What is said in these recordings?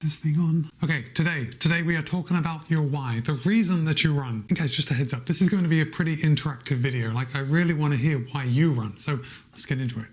This thing on. Okay, today we are talking about your why, the reason that you run. And guys, just a heads up, this is going to be a pretty interactive video. Like, I really want to hear why you run. So let's get into it.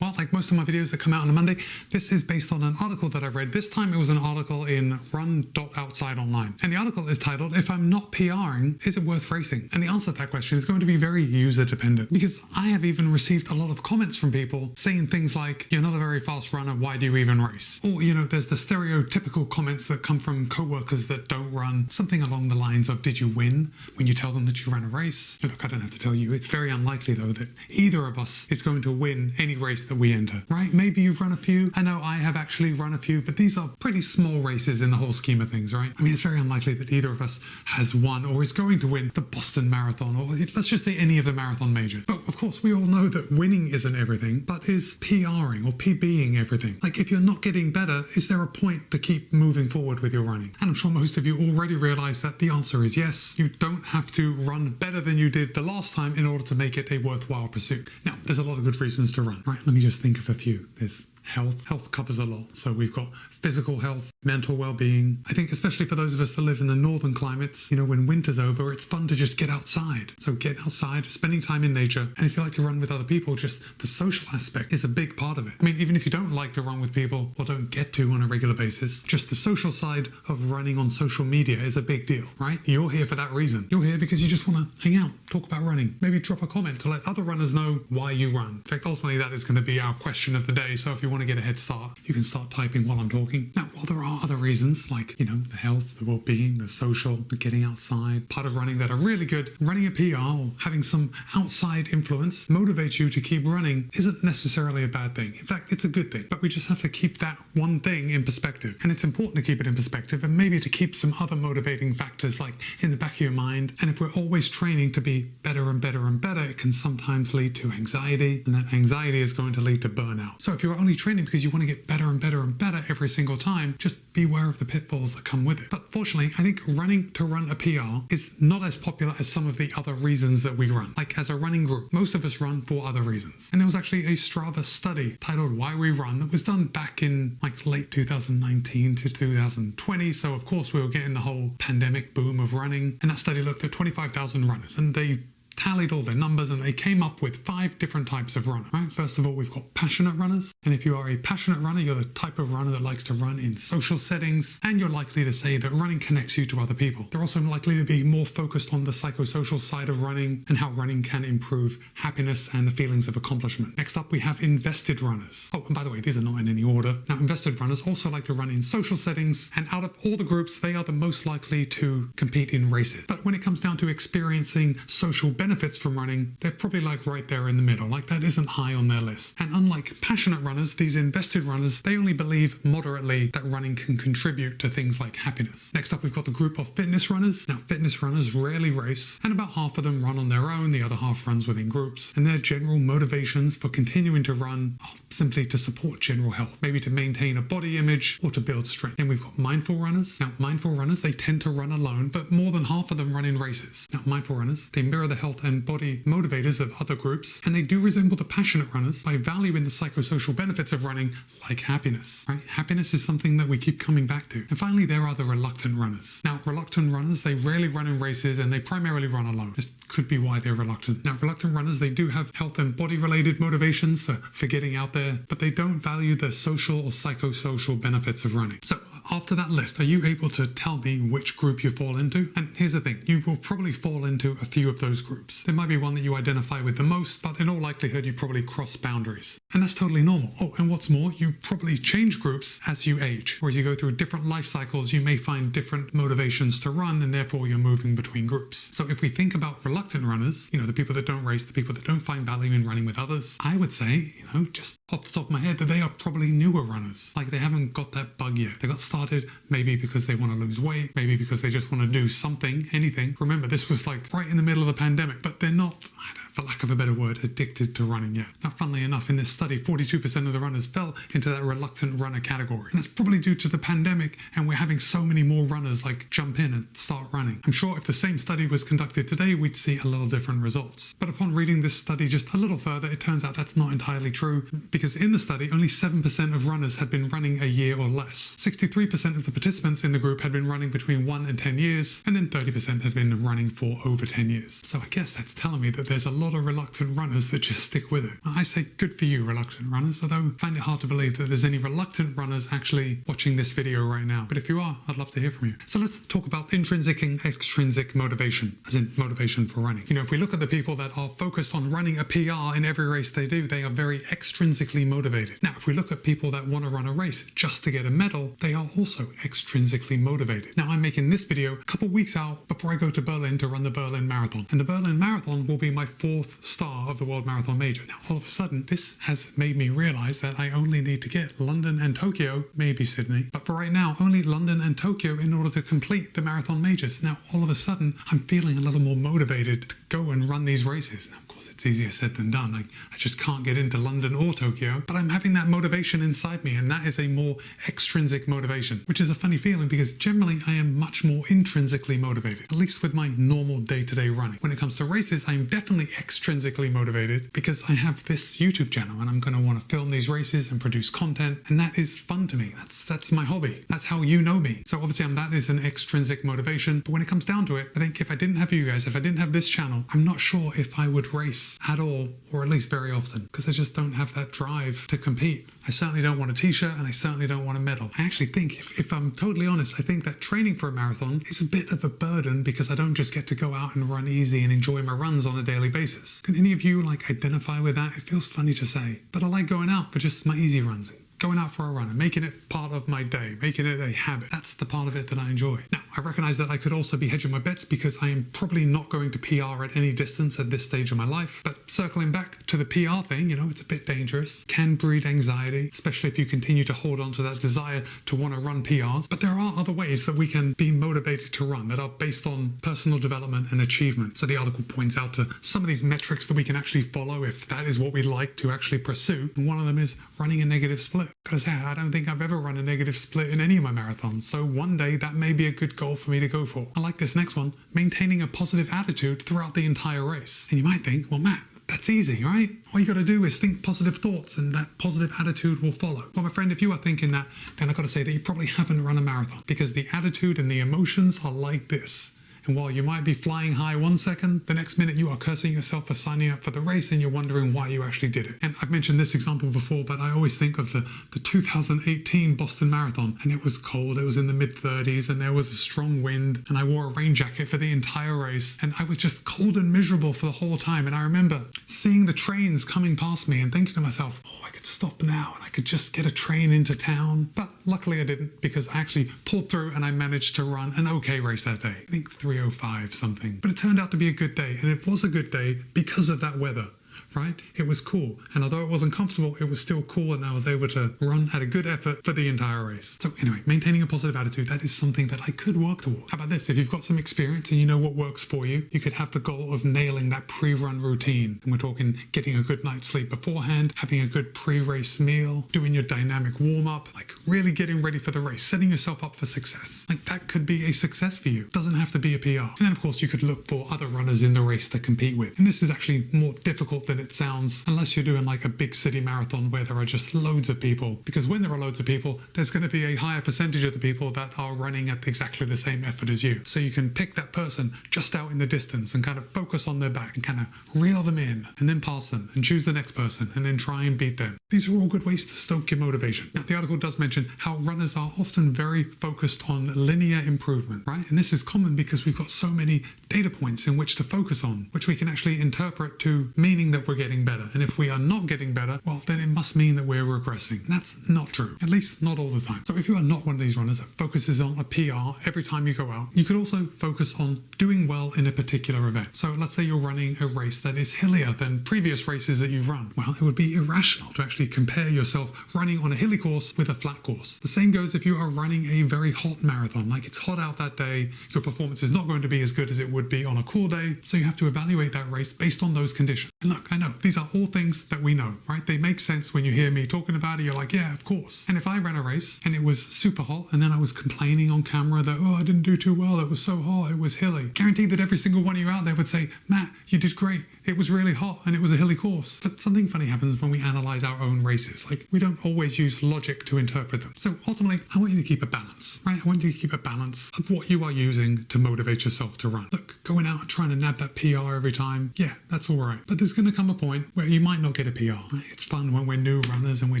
Well, like most of my videos that come out on a Monday, this is based on an article that I read. This time it was an article in run.outside online. And the article is titled, "If I'm not PRing, is it worth racing?" And the answer to that question is going to be very user dependent, because I have even received a lot of comments from people saying things like, "You're not a very fast runner, why do you even race?" Or, you know, there's the stereotypical comments that come from co-workers that don't run, something along the lines of, "Did you win?" when you tell them that you ran a race. Look, I don't have to tell you, it's very unlikely though that either of us is going to win any race that we enter, right? Maybe you've run a few. I know I have actually run a few, but these are pretty small races in the whole scheme of things, right? I mean, it's very unlikely that either of us has won or is going to win the Boston Marathon, or let's just say any of the marathon majors. But of course, we all know that winning isn't everything, but is PRing or PBing everything? Like, if you're not getting better, is there a point to keep moving forward with your running? And I'm sure most of you already realize that the answer is yes. You don't have to run better than you did the last time in order to make it a worthwhile pursuit. Now, there's a lot of good reasons to run, right? Let me just think of a few. There's health. Health covers a lot. So we've got physical health, mental well-being. I think especially for those of us that live in the northern climates, you know, when winter's over, it's fun to just get outside. So get outside, spending time in nature. And if you like to run with other people, just the social aspect is a big part of it. I mean, even if you don't like to run with people or don't get to on a regular basis, just the social side of running on social media is a big deal, right? You're here for that reason. You're here because you just want to hang out, talk about running, maybe drop a comment to let other runners know why you run. In fact, ultimately, that is going to be our question of the day. So if you want to get a head start, you can start typing while I'm talking. Now, while there are other reasons like, you know, the health, the well-being, the social, the getting outside, part of running that are really good, running a PR or having some outside influence motivates you to keep running isn't necessarily a bad thing. In fact, it's a good thing, but we just have to keep that one thing in perspective. And it's important to keep it in perspective and maybe to keep some other motivating factors like in the back of your mind. And if we're always training to be better and better and better, it can sometimes lead to anxiety, and that anxiety is going to lead to burnout. So if you're only training because you want to get better and better and better every single time, just be aware of the pitfalls that come with it. But fortunately, I think running to run a PR is not as popular as some of the other reasons that we run. Like, as a running group, most of us run for other reasons. And there was actually a Strava study titled "Why We Run" that was done back in like late 2019 to 2020. So of course we were getting the whole pandemic boom of running. And that study looked at 25,000 runners, and they tallied all their numbers and they came up with 5 different types of runner, right? First of all, we've got passionate runners. And if you are a passionate runner, you're the type of runner that likes to run in social settings, and you're likely to say that running connects you to other people. They're also likely to be more focused on the psychosocial side of running and how running can improve happiness and the feelings of accomplishment. Next up, we have invested runners. Oh, and by the way, these are not in any order. Now, invested runners also like to run in social settings, and out of all the groups, they are the most likely to compete in races. But when it comes down to experiencing social benefits from running, they're probably like right there in the middle. Like, that isn't high on their list. And unlike passionate runners, these invested runners, they only believe moderately that running can contribute to things like happiness. Next up, we've got the group of fitness runners. Now, fitness runners rarely race, and about half of them run on their own, the other half runs within groups. And their general motivations for continuing to run are simply to support general health, maybe to maintain a body image or to build strength. And we've got mindful runners. Now, mindful runners, they tend to run alone, but more than half of them run in races. Now, mindful runners, they mirror the health and body motivators of other groups, and they do resemble the passionate runners by valuing the psychosocial benefits of running, like happiness, right? Happiness is something that we keep coming back to. And finally, there are the reluctant runners. Now, reluctant runners, they rarely run in races and they primarily run alone. This could be why they're reluctant. Now, reluctant runners, they do have health and body related motivations for getting out there, but they don't value the social or psychosocial benefits of running. So after that list, are you able to tell me which group you fall into? And here's the thing, you will probably fall into a few of those groups. There might be one that you identify with the most, but in all likelihood, you probably cross boundaries. And that's totally normal. Oh, and what's more, you probably change groups as you age, or as you go through different life cycles, you may find different motivations to run, and therefore you're moving between groups. So if we think about reluctant runners, you know, the people that don't race, the people that don't find value in running with others, I would say, you know, just off the top of my head, that they are probably newer runners. Like, they haven't got that bug yet. They got started maybe because they want to lose weight, maybe because they just want to do something, anything. Remember, this was like right in the middle of the pandemic, but they're not, I don't know, for lack of a better word, addicted to running yet. Now, funnily enough, in this study, 42% of the runners fell into that reluctant runner category. And that's probably due to the pandemic, and we're having so many more runners like jump in and start running. I'm sure if the same study was conducted today, we'd see a little different results. But upon reading this study just a little further, it turns out that's not entirely true, because in the study, only 7% of runners had been running a year or less. 63% of the participants in the group had been running between 1 and 10 years, and then 30% had been running for over 10 years. So I guess that's telling me that there's a lot of reluctant runners that just stick with it. I say good for you, reluctant runners, although I find it hard to believe that there's any reluctant runners actually watching this video right now. But if you are, I'd love to hear from you. So let's talk about intrinsic and extrinsic motivation, as in motivation for running. You know, if we look at the people that are focused on running a PR in every race they do, they are very extrinsically motivated. Now, if we look at people that want to run a race just to get a medal, they are also extrinsically motivated. Now, I'm making this video a couple weeks out before I go to Berlin to run the Berlin Marathon. And the Berlin Marathon will be my 4th star of the World Marathon Major. Now, all of a sudden, this has made me realize that I only need to get London and Tokyo, maybe Sydney, but for right now, only London and Tokyo in order to complete the marathon majors. Now, all of a sudden, I'm feeling a little more motivated to go and run these races. Now, of course, it's easier said than done. I just can't get into London or Tokyo, but I'm having that motivation inside me, and that is a more extrinsic motivation, which is a funny feeling because generally I am much more intrinsically motivated, at least with my normal day-to-day running. When it comes to races, I'm definitely extrinsically motivated because I have this YouTube channel and I'm going to want to film these races and produce content, and that is fun to me. That's my hobby. That's how you know me. So obviously that is an extrinsic motivation, but when it comes down to it, I think if I didn't have you guys, if I didn't have this channel, I'm not sure if I would race at all, or at least very often, because I just don't have that drive to compete. I certainly don't want a t-shirt, and I certainly don't want a medal. I actually think, if I'm totally honest, I think that training for a marathon is a bit of a burden because I don't just get to go out and run easy and enjoy my runs on a daily basis. Can any of you identify with that? It feels funny to say, but I like going out for just my easy runs. Going out for a run and making it part of my day, making it a habit. That's the part of it that I enjoy. Now, I recognize that I could also be hedging my bets because I am probably not going to PR at any distance at this stage of my life. But circling back to the PR thing, it's a bit dangerous. Can breed anxiety, especially if you continue to hold on to that desire to want to run PRs. But there are other ways that we can be motivated to run that are based on personal development and achievement. So the article points out to some of these metrics that we can actually follow if that is what we like to actually pursue. And one of them is running a negative split. Because I don't think I've ever run a negative split in any of my marathons, so one day that may be a good goal for me to go for. I like this next one, maintaining a positive attitude throughout the entire race. And you might think, well, Matt, that's easy, right? All you got to do is think positive thoughts and that positive attitude will follow. Well, my friend, if you are thinking that, then I've got to say that you probably haven't run a marathon, because the attitude and the emotions are like this. And while you might be flying high one second, the next minute you are cursing yourself for signing up for the race and you're wondering why you actually did it. And I've mentioned this example before, but I always think of the 2018 Boston Marathon, and it was cold, it was in the mid-30s, and there was a strong wind, and I wore a rain jacket for the entire race, and I was just cold and miserable for the whole time. And I remember seeing the trains coming past me and thinking to myself, oh, I could stop now and I could just get a train into town. But luckily I didn't, because I actually pulled through and I managed to run an okay race that day. I think 3:05 something. But it turned out to be a good day, and it was a good day because of that weather. Right? It was cool. And although it wasn't comfortable, it was still cool, and I was able to run at a good effort for the entire race. So anyway, maintaining a positive attitude, that is something that I could work toward. How about this? If you've got some experience and you know what works for you, you could have the goal of nailing that pre-run routine. And we're talking getting a good night's sleep beforehand, having a good pre-race meal, doing your dynamic warm-up, really getting ready for the race, setting yourself up for success. That could be a success for you. It doesn't have to be a PR. And then of course you could look for other runners in the race to compete with. And this is actually more difficult than it sounds, unless you're doing a big city marathon where there are just loads of people. Because when there are loads of people, there's going to be a higher percentage of the people that are running at exactly the same effort as you. So you can pick that person just out in the distance and kind of focus on their back and kind of reel them in, and then pass them and choose the next person and then try and beat them. These are all good ways to stoke your motivation. Now, the article does mention how runners are often very focused on linear improvement, right? And this is common because we've got so many data points in which to focus on, which we can actually interpret to meaning that we're we're getting better. And if we are not getting better, well, then it must mean that we're regressing. And that's not true, at least not all the time. So if you are not one of these runners that focuses on a PR every time you go out, you could also focus on doing well in a particular event. So let's say you're running a race that is hillier than previous races that you've run. Well, it would be irrational to actually compare yourself running on a hilly course with a flat course. The same goes if you are running a very hot marathon, like it's hot out that day, your performance is not going to be as good as it would be on a cool day. So you have to evaluate that race based on those conditions. And look, I know these are all things that we know, right? They make sense when you hear me talking about it. You're like, yeah, of course. And if I ran a race and it was super hot and then I was complaining on camera that, oh, I didn't do too well, it was so hot, it was hilly, guaranteed that every single one of you out there would say, Matt, you did great. It was really hot and it was a hilly course. But something funny happens when we analyze our own races. Like, we don't always use logic to interpret them. So ultimately, I want you to keep a balance, right? I want you to keep a balance of what you are using to motivate yourself to run. Look, going out and trying to nab that PR every time, yeah, that's all right. But there's going to come a point where you might not get a PR. Right? It's fun when we're new runners and we're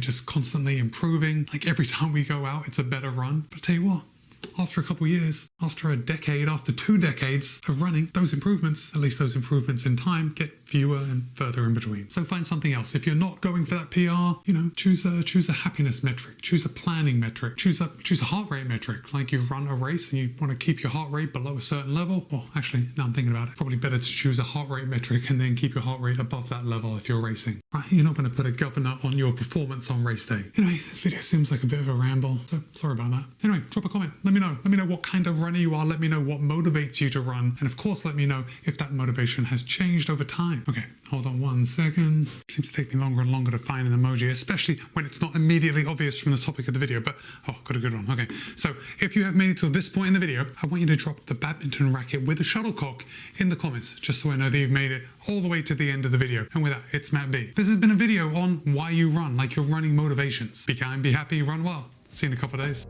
just constantly improving. Like every time we go out, it's a better run. But I tell you what, after a couple of years, after a decade, after 2 decades of running, those improvements, at least those improvements in time, get fewer and further in between. So find something else. If you're not going for that PR, choose a happiness metric, choose a planning metric, choose a heart rate metric. Like you run a race and you want to keep your heart rate below a certain level. Well, actually, now I'm thinking about it, probably better to choose a heart rate metric and then keep your heart rate above that level if you're racing. Right? You're not going to put a governor on your performance on race day. Anyway, this video seems like a bit of a ramble, so sorry about that. Anyway, drop a comment. Let me know. Let me know what kind of runner you are. Let me know what motivates you to run. And of course, let me know if that motivation has changed over time. Okay, hold on 1 second. Seems to take me longer and longer to find an emoji, especially when it's not immediately obvious from the topic of the video, but oh, got a good one. Okay, so if you have made it to this point in the video, I want you to drop the badminton racket with a shuttlecock in the comments, just so I know that you've made it all the way to the end of the video. And with that, it's Matt B. This has been a video on why you run, like your running motivations. Be kind, be happy, run well. See you in a couple of days.